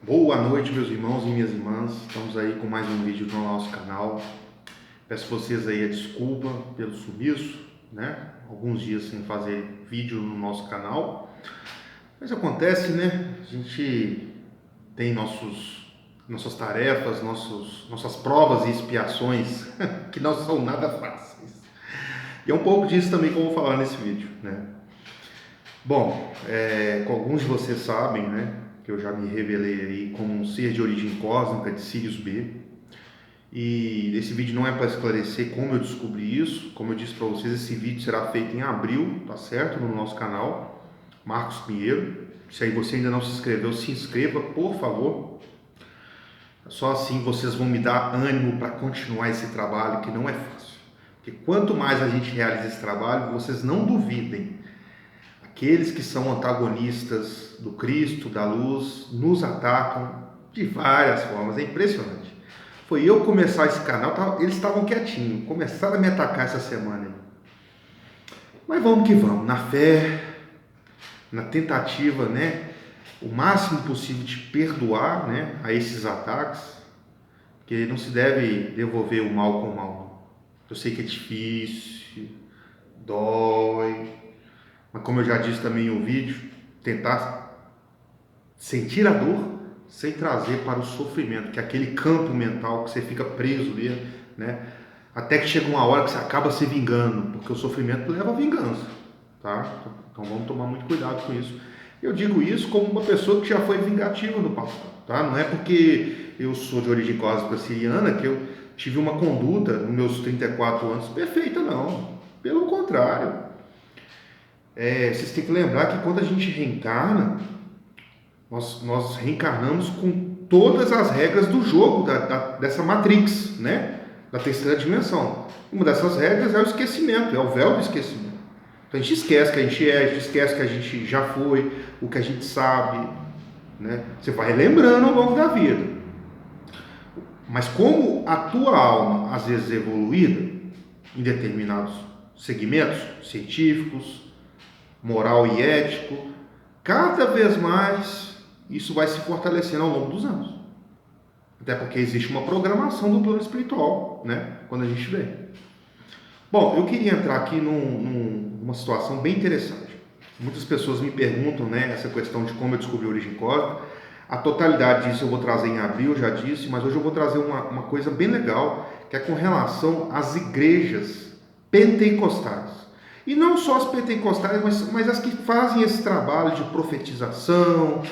Boa noite, meus irmãos e minhas irmãs. Estamos aí com mais um vídeo no nosso canal. Peço vocês aí a desculpa pelo sumiço, né? Alguns dias sem fazer vídeo no nosso canal. Mas acontece, né? A gente tem nossas tarefas, nossas provas e expiações que não são nada fáceis. E é um pouco disso também que eu vou falar nesse vídeo, né? Bom, alguns de vocês sabem, né, que eu já me revelei aí como um ser de origem cósmica de Sirius B. E esse vídeo não é para esclarecer como eu descobri isso. Como eu disse para vocês, esse vídeo será feito em abril, tá certo? No nosso canal, Marcos Pinheiro. Se aí você ainda não se inscreveu, se inscreva, por favor. Só assim vocês vão me dar ânimo para continuar esse trabalho, que não é fácil. Porque quanto mais a gente realiza esse trabalho, vocês não duvidem, aqueles que são antagonistas do Cristo, da luz, nos atacam de várias formas. É impressionante. Foi eu começar esse canal, eles estavam quietinhos, começaram a me atacar essa semana. Mas vamos que vamos, na fé, na tentativa, né, o máximo possível de perdoar, né, a esses ataques, porque não se deve devolver o mal com o mal. Eu sei que é difícil, dói, mas como eu já disse também no vídeo, tentar sentir a dor sem trazer para o sofrimento, que é aquele campo mental que você fica preso ali, né? Até que chega uma hora que você acaba se vingando, porque o sofrimento leva a vingança, tá? Então vamos tomar muito cuidado com isso. Eu digo isso como uma pessoa que já foi vingativa no passado, tá? Não é porque eu sou de origem cósmica siriana que eu tive uma conduta nos meus 34 anos perfeita, não. Pelo contrário. Vocês têm que lembrar que quando a gente reencarna, nós reencarnamos com todas as regras do jogo, dessa Matrix, né? Da terceira dimensão. Uma dessas regras é o esquecimento, é o véu do esquecimento. Então a gente esquece que a gente a gente esquece que a gente já foi, o que a gente sabe, né? Você vai lembrando ao longo da vida. Mas como a tua alma, às vezes, é evoluída em determinados segmentos científicos, moral e ético, cada vez mais isso vai se fortalecendo ao longo dos anos. Até porque existe uma programação do plano espiritual, né? Quando a gente vê. Bom, eu queria entrar aqui numa situação bem interessante. Muitas pessoas me perguntam, né, essa questão de como eu descobri a origem cósmica. A totalidade disso eu vou trazer em abril, eu já disse, mas hoje eu vou trazer uma coisa bem legal, que é com relação às igrejas pentecostais. E não só as pentecostais, mas as que fazem esse trabalho de profetização,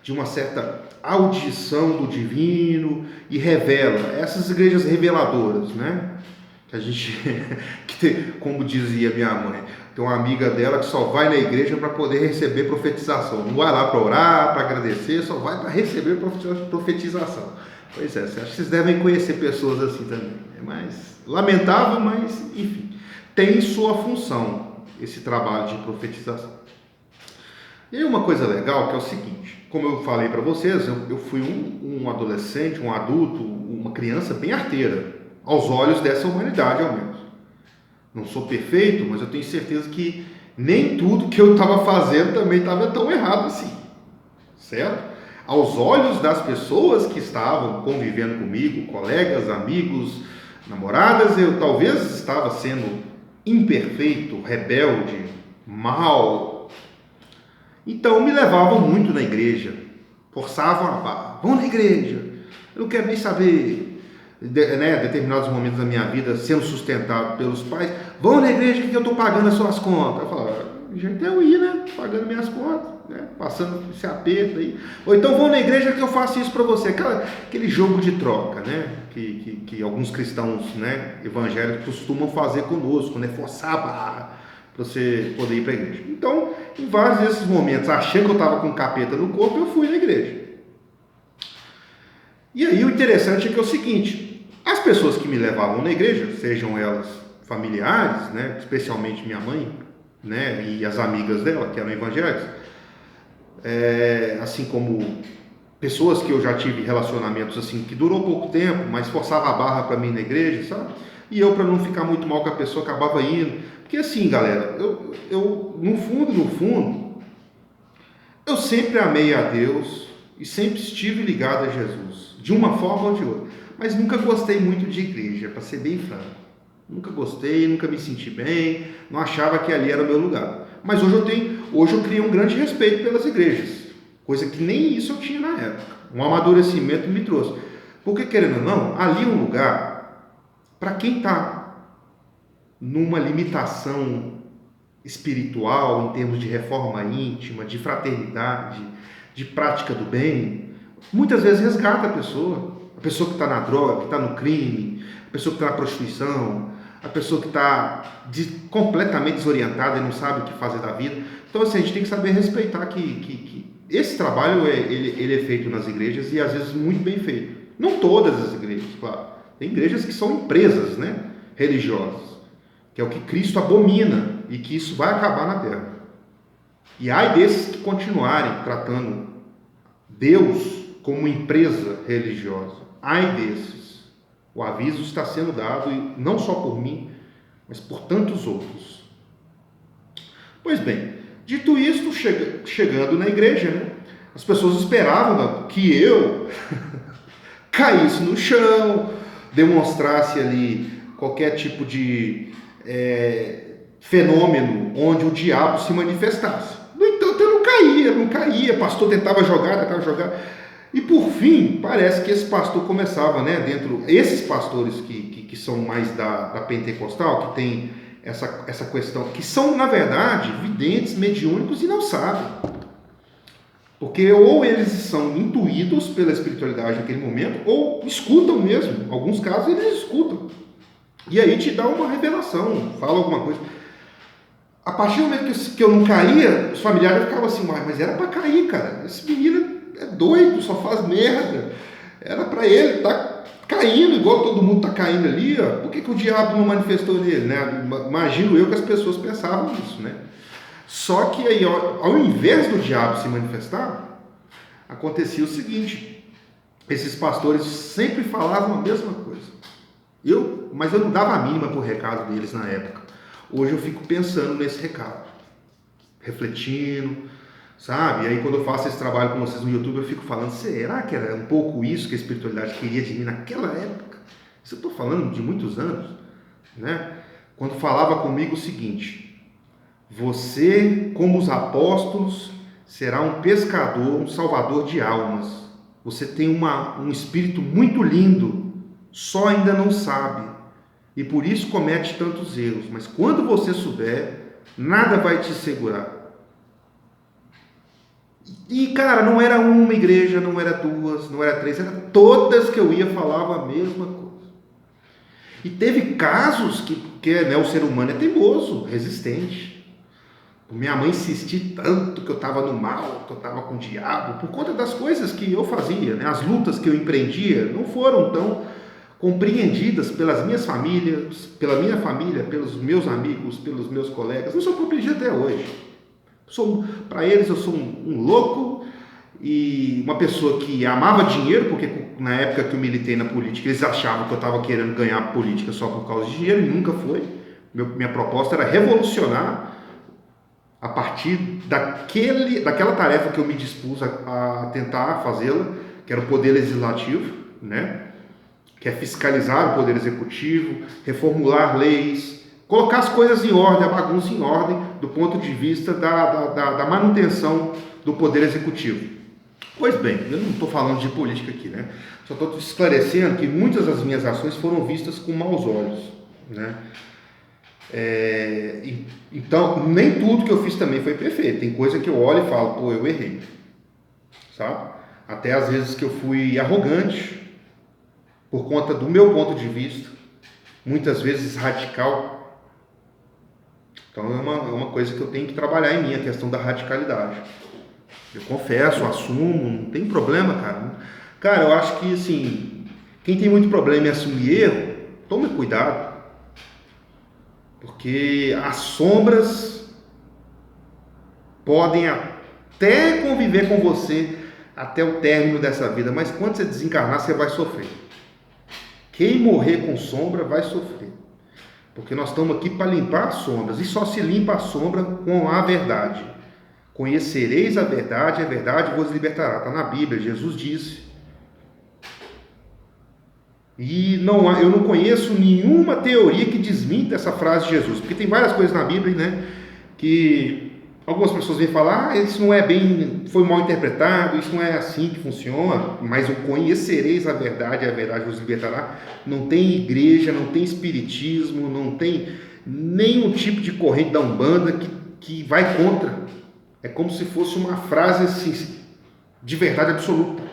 de uma certa audição do divino e revela, essas igrejas reveladoras, né? Que a gente, como dizia minha mãe, tem uma amiga dela que só vai na igreja para poder receber profetização. Não vai lá para orar, para agradecer, só vai para receber profetização. Pois é, acho que vocês devem conhecer pessoas assim também. É mais lamentável, mas enfim, tem sua função esse trabalho de profetização. E uma coisa legal que é o seguinte, como eu falei para vocês, eu fui um adolescente, um adulto, uma criança bem arteira, aos olhos dessa humanidade ao menos. Não sou perfeito, mas eu tenho certeza que nem tudo que eu estava fazendo também estava tão errado assim, certo? Aos olhos das pessoas que estavam convivendo comigo, colegas, amigos, namoradas, eu talvez estava sendo imperfeito, rebelde, mau. Então me levavam muito na igreja, forçavam a barra, vão na igreja, eu não quero nem saber, né, determinados momentos da minha vida, sendo sustentado pelos pais, vão na igreja que eu estou pagando as suas contas. Eu falava, gente, eu ia, né, pagando minhas contas, né, passando esse aperto aí. Ou então vão na igreja que eu faço isso para você, aquele jogo de troca, né, que alguns cristãos, né, evangélicos costumam fazer conosco, né, forçar a barra para você poder ir para a igreja. Então, em vários desses momentos, achando que eu estava com um capeta no corpo, eu fui na igreja. E aí o interessante é que é o seguinte, as pessoas que me levavam na igreja, sejam elas familiares, né, especialmente minha mãe, né, e as amigas dela, que eram evangélicas, assim como pessoas que eu já tive relacionamentos assim, que durou pouco tempo, mas forçava a barra para mim na igreja, sabe? E eu, para não ficar muito mal com a pessoa, acabava indo. Porque assim, galera, eu no fundo, eu sempre amei a Deus, e sempre estive ligado a Jesus, de uma forma ou de outra. Mas nunca gostei muito de igreja, para ser bem franco. Nunca gostei, nunca me senti bem, não achava que ali era o meu lugar. Mas hoje eu criei um grande respeito pelas igrejas, coisa que nem isso eu tinha na época. Um amadurecimento me trouxe. Porque, querendo ou não, ali é um lugar para quem está numa limitação espiritual, em termos de reforma íntima, de fraternidade, de prática do bem, muitas vezes resgata a pessoa que está na droga, que está no crime, a pessoa que está na prostituição, a pessoa que está completamente desorientada e não sabe o que fazer da vida. Então, assim, a gente tem que saber respeitar que esse trabalho ele é feito nas igrejas e às vezes muito bem feito. Não todas as igrejas, claro. Tem igrejas que são empresas, né, religiosas, que é o que Cristo abomina e que isso vai acabar na terra. E ai desses que continuarem tratando Deus como empresa religiosa. Ai desses. O aviso está sendo dado, e não só por mim, mas por tantos outros. Pois bem, dito isto, chegando na igreja, né, as pessoas esperavam que eu caísse no chão, demonstrasse ali qualquer tipo de fenômeno onde o diabo se manifestasse. No entanto, eu não caía, o pastor tentava jogar, e por fim, parece que esse pastor começava, né, esses pastores que são mais da pentecostal, que tem essa questão, que são, na verdade, videntes, mediúnicos e não sabem. Porque ou eles são intuídos pela espiritualidade naquele momento, ou escutam mesmo. Em alguns casos eles escutam. E aí te dá uma revelação, fala alguma coisa. A partir do momento que eu não caía, os familiares ficavam assim, mas era para cair, cara. Esse menino é doido, só faz merda. Era para ele estar caindo, igual todo mundo está caindo ali. Ó. Por que o diabo não manifestou nele? Né? Imagino eu que as pessoas pensavam nisso, né? Só que aí, ao invés do diabo se manifestar, acontecia o seguinte: esses pastores sempre falavam a mesma coisa. Mas eu não dava a mínima pro recado deles na época. Hoje eu fico pensando nesse recado, refletindo, sabe? E aí quando eu faço esse trabalho com vocês no YouTube, eu fico falando, será que era um pouco isso que a espiritualidade queria de mim naquela época? Isso eu estou falando de muitos anos, né? Quando falava comigo o seguinte: você, como os apóstolos, será um pescador, um salvador de almas. Você tem um espírito muito lindo, só ainda não sabe. E por isso comete tantos erros. Mas quando você souber, nada vai te segurar. E, cara, não era uma igreja, não era duas, não era três, era todas que eu ia falava a mesma coisa. E teve casos que né, o ser humano é teimoso, resistente. Minha mãe insistia tanto que eu estava no mal, que eu estava com o diabo, por conta das coisas que eu fazia, né? As lutas que eu empreendia não foram tão compreendidas pelas minhas famílias, pela minha família, pelos meus amigos, pelos meus colegas. Não sou compreendido até hoje. Para eles eu sou um louco e uma pessoa que amava dinheiro, porque na época que eu militei na política eles achavam que eu estava querendo ganhar política só por causa de dinheiro, e nunca foi. Minha proposta era revolucionar a partir daquela tarefa que eu me dispus a tentar fazê-la, que era o poder legislativo, né? Que é fiscalizar o poder executivo, reformular leis, colocar as coisas em ordem, a bagunça em ordem, do ponto de vista da manutenção do poder executivo. Pois bem, eu não estou falando de política aqui, né? Só estou esclarecendo que muitas das minhas ações foram vistas com maus olhos, né? Então, nem tudo que eu fiz também foi perfeito. Tem coisa que eu olho e falo, pô, eu errei, sabe? Até às vezes que eu fui arrogante por conta do meu ponto de vista, muitas vezes radical. Então é uma coisa que eu tenho que trabalhar em mim, a questão da radicalidade. Eu confesso, assumo, não tem problema, cara. Cara, eu acho que assim, quem tem muito problema em assumir erro, tome cuidado. Porque as sombras podem até conviver com você até o término dessa vida, mas quando você desencarnar, você vai sofrer. Quem morrer com sombra vai sofrer. Porque nós estamos aqui para limpar as sombras, e só se limpa a sombra com a verdade, Conhecereis a verdade vos libertará. Está na Bíblia, Jesus disse. E eu não conheço nenhuma teoria que desminta essa frase de Jesus, porque tem várias coisas na Bíblia, né, que algumas pessoas vêm falar, isso não é bem, foi mal interpretado, isso não é assim que funciona, mas o conhecereis a verdade vos libertará. Não tem igreja, não tem espiritismo, não tem nenhum tipo de corrente da Umbanda que vai contra. É como se fosse uma frase assim, de verdade absoluta.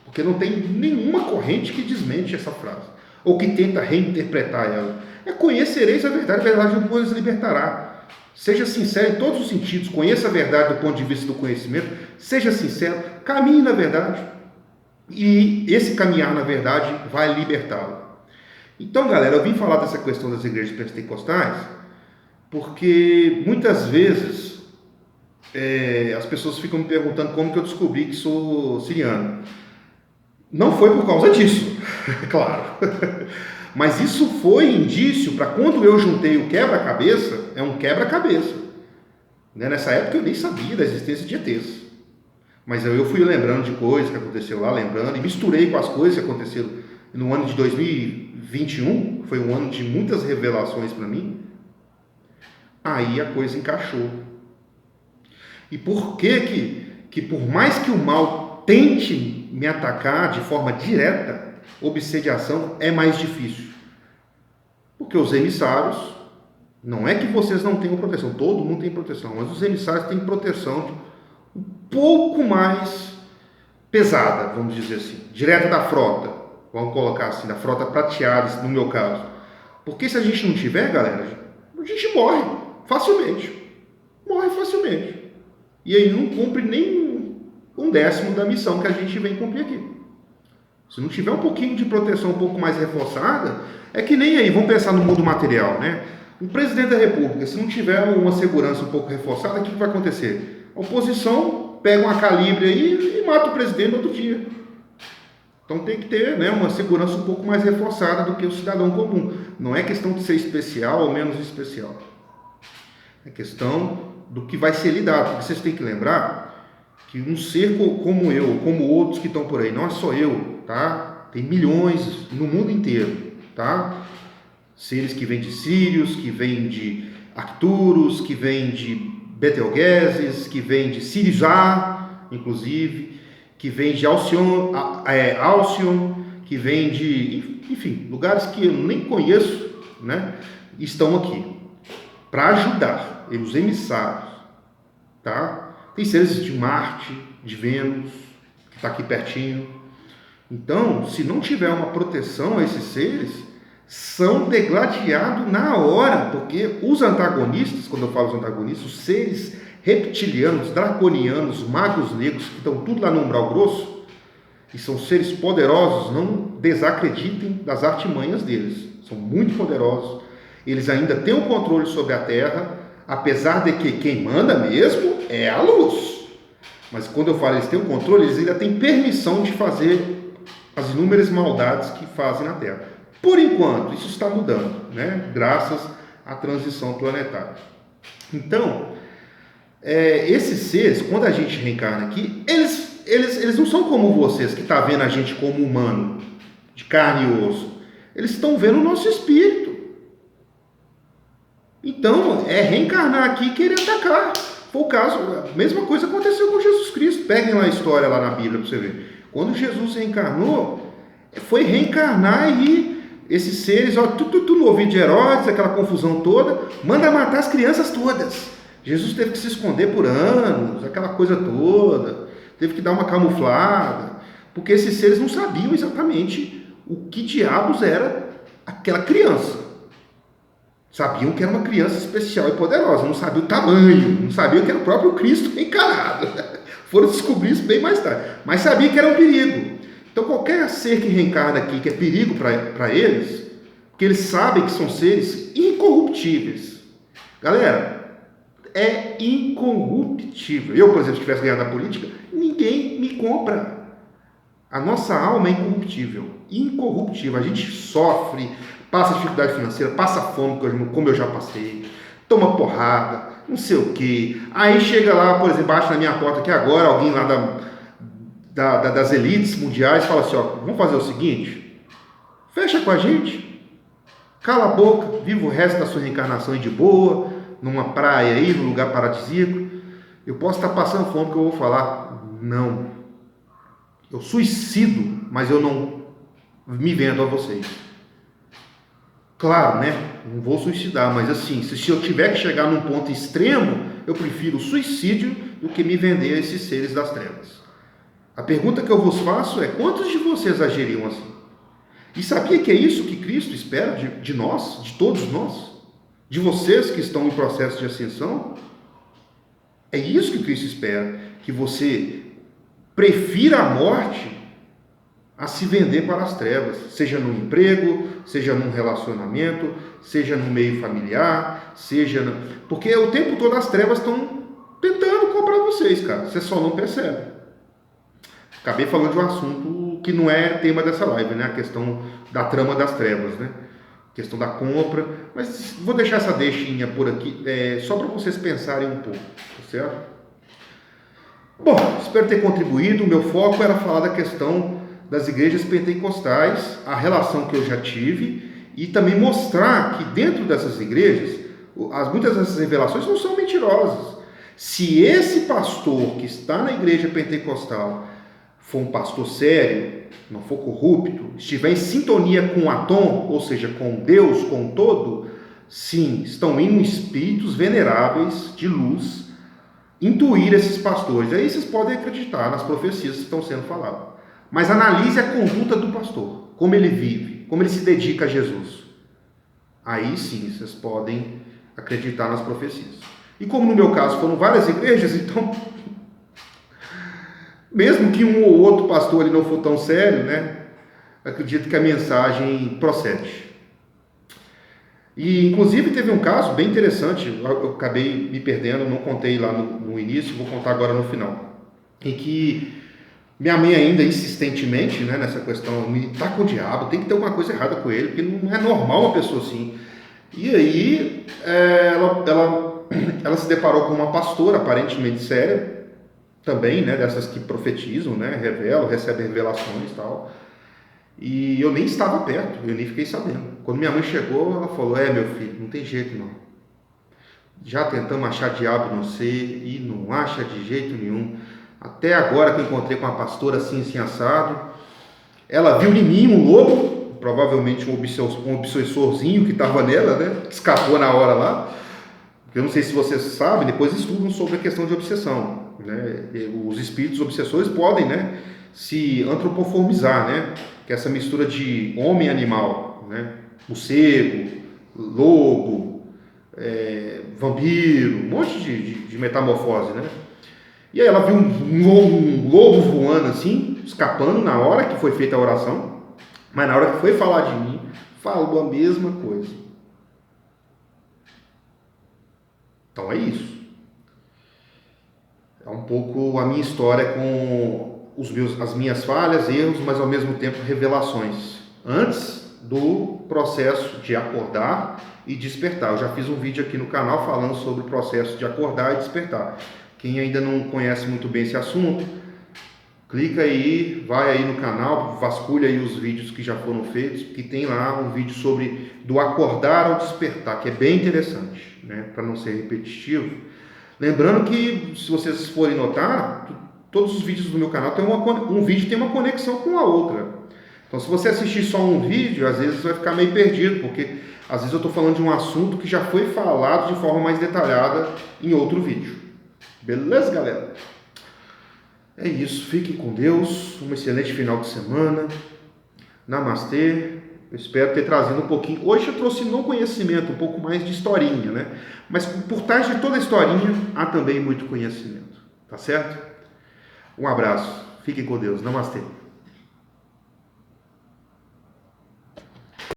Porque não tem nenhuma corrente que desmente essa frase, ou que tenta reinterpretar ela. Conhecereis a verdade vos libertará. Seja sincero em todos os sentidos, conheça a verdade do ponto de vista do conhecimento, seja sincero, caminhe na verdade, e esse caminhar na verdade vai libertá-lo. Então, galera, eu vim falar dessa questão das igrejas pentecostais, porque muitas vezes as pessoas ficam me perguntando como que eu descobri que sou siriano. Não foi por causa disso, claro. Mas isso foi indício para quando eu juntei o quebra-cabeça, é um quebra-cabeça. Nessa época eu nem sabia da existência de ETs. Mas eu fui lembrando de coisas que aconteceram lá, lembrando, e misturei com as coisas que aconteceram no ano de 2021, foi um ano de muitas revelações para mim. Aí a coisa encaixou. E por que por mais que o mal tente me atacar de forma direta, obsediação é mais difícil? Porque os emissários, não é que vocês não tenham proteção, todo mundo tem proteção, mas os emissários têm proteção um pouco mais pesada, vamos dizer assim, direta da frota, vamos colocar assim, da frota prateada, no meu caso. Porque se a gente não tiver, galera, a gente morre facilmente. E aí não cumpre nem 1/10 da missão que a gente vem cumprir aqui. Se não tiver um pouquinho de proteção um pouco mais reforçada, é que nem aí, vamos pensar no mundo material, né? O presidente da República, se não tiver uma segurança um pouco reforçada, o que vai acontecer? A oposição pega uma calibre aí e mata o presidente no outro dia. Então tem que ter, né, uma segurança um pouco mais reforçada do que o cidadão comum. Não é questão de ser especial ou menos especial. É questão do que vai ser lidado. Porque vocês têm que lembrar que um ser como eu, como outros que estão por aí, não é só eu, tá? Tem milhões no mundo inteiro, tá? Seres que vêm de Sírios, que vêm de Arcturus, que vêm de Betelgeuse, que vêm de Sirijá, inclusive, que vêm de Alcyon, que vêm de, enfim, lugares que eu nem conheço, né? Estão aqui para ajudar, os emissários, tá? Tem seres de Marte, de Vênus, que está aqui pertinho. Então, se não tiver uma proteção a esses seres, são degladiados na hora, porque os antagonistas, quando eu falo os antagonistas, os seres reptilianos, draconianos, magos negros, que estão tudo lá no umbral grosso, e são seres poderosos, não desacreditem das artimanhas deles. São muito poderosos. Eles ainda têm o controle sobre a Terra, apesar de que quem manda mesmo é a luz. Mas quando eu falo eles têm o controle, eles ainda têm permissão de fazer as inúmeras maldades que fazem na Terra. Por enquanto, isso está mudando, né? Graças à transição planetária. Então, esses seres, quando a gente reencarna aqui, eles não são como vocês, que estão vendo a gente como humano, de carne e osso. Eles estão vendo o nosso espírito. Então, é reencarnar aqui e querer atacar. Foi o caso, a mesma coisa aconteceu com Jesus Cristo. Peguem lá a história lá na Bíblia para você ver. Quando Jesus reencarnou, foi reencarnar e esses seres, no ouvido de Herodes, aquela confusão toda, manda matar as crianças todas. Jesus teve que se esconder por anos, aquela coisa toda, teve que dar uma camuflada, porque esses seres não sabiam exatamente o que diabos era aquela criança. Sabiam que era uma criança especial e poderosa, não sabiam o tamanho, não sabiam que era o próprio Cristo encarnado. Foram descobrir isso bem mais tarde, mas sabiam que era um perigo. Então qualquer ser que reencarna aqui, que é perigo para eles, porque eles sabem que são seres incorruptíveis. Galera, é incorruptível. Eu, por exemplo, se tivesse ganhado a política, ninguém me compra. A nossa alma é incorruptível. Incorruptível. A gente sofre, passa dificuldade financeira, passa fome, como eu já passei, toma porrada, não sei o que. Aí chega lá, por exemplo, bate na minha porta aqui agora, alguém lá das elites mundiais fala assim, ó, vamos fazer o seguinte, fecha com a gente, cala a boca, viva o resto da sua reencarnação aí de boa, numa praia aí, num lugar paradisíaco. Eu posso estar passando fome, que eu vou falar, não. Eu suicido, mas eu não me vendo a vocês. Claro, né? Não vou suicidar, mas assim, se eu tiver que chegar num ponto extremo, eu prefiro o suicídio do que me vender a esses seres das trevas. A pergunta que eu vos faço é, quantos de vocês agiriam assim? E sabia que é isso que Cristo espera de nós, de todos nós? De vocês que estão em processo de ascensão? É isso que Cristo espera, que você prefira a morte a se vender para as trevas, seja no emprego, seja num relacionamento, seja no meio familiar, porque o tempo todo as trevas estão tentando comprar vocês, cara, você só não percebe. Acabei falando de um assunto que não é tema dessa live, né? A questão da trama das trevas, né? A questão da compra, mas vou deixar essa deixinha por aqui, só para vocês pensarem um pouco, tá certo? Bom, espero ter contribuído. O meu foco era falar da questão das igrejas pentecostais, a relação que eu já tive, e também mostrar que dentro dessas igrejas, muitas dessas revelações não são mentirosas. Se esse pastor que está na igreja pentecostal for um pastor sério, não for corrupto, estiver em sintonia com o Atom, ou seja, com Deus, com o todo, sim, estão indo espíritos veneráveis de luz intuir esses pastores. Aí vocês podem acreditar nas profecias que estão sendo faladas. Mas analise a conduta do pastor, como ele vive, como ele se dedica a Jesus. Aí sim, vocês podem acreditar nas profecias. E como no meu caso foram várias igrejas, então, mesmo que um ou outro pastor ele não for tão sério, né, acredito que a mensagem procede. E inclusive teve um caso bem interessante, eu acabei me perdendo, não contei lá no início, vou contar agora no final, em que minha mãe ainda insistentemente, né, nessa questão, me tá com o diabo, tem que ter alguma coisa errada com ele, porque não é normal uma pessoa assim. E aí ela se deparou com uma pastora aparentemente séria, também, né, dessas que profetizam, né, revelam, recebem revelações e tal. E eu nem estava perto, eu nem fiquei sabendo. Quando minha mãe chegou, ela falou, meu filho, não tem jeito não. Já tentamos achar diabo no você e não acha de jeito nenhum. Até agora que eu encontrei com uma pastora assim assado, ela viu em mim um lobo, provavelmente um obsessorzinho que estava nela, né? Que escapou na hora lá. Eu não sei se vocês sabem, depois estudam sobre a questão de obsessão, né? Os espíritos obsessores podem, né, se antropoformizar, né? Que é essa mistura de homem e animal, né? Morcego, lobo, vampiro, um monte de metamorfose, né? E aí ela viu um lobo voando assim, escapando na hora que foi feita a oração, mas na hora que foi falar de mim, falou a mesma coisa. Então é isso. É um pouco a minha história com as minhas falhas, erros, mas ao mesmo tempo revelações. Antes do processo de acordar e despertar. Eu já fiz um vídeo aqui no canal falando sobre o processo de acordar e despertar. Quem ainda não conhece muito bem esse assunto, clica aí, vai aí no canal, vasculha aí os vídeos que já foram feitos, que tem lá um vídeo sobre do acordar ao despertar, que é bem interessante, né, para não ser repetitivo. Lembrando que, se vocês forem notar, todos os vídeos do meu canal tem um vídeo tem uma conexão com a outra. Então, se você assistir só um vídeo, às vezes vai ficar meio perdido, porque às vezes eu estou falando de um assunto que já foi falado de forma mais detalhada em outro vídeo. Beleza, galera? É isso, fiquem com Deus, um excelente final de semana, namastê, eu espero ter trazido um pouquinho, hoje eu trouxe no conhecimento, um pouco mais de historinha, né? Mas por trás de toda a historinha, há também muito conhecimento, tá certo? Um abraço, fiquem com Deus, namastê.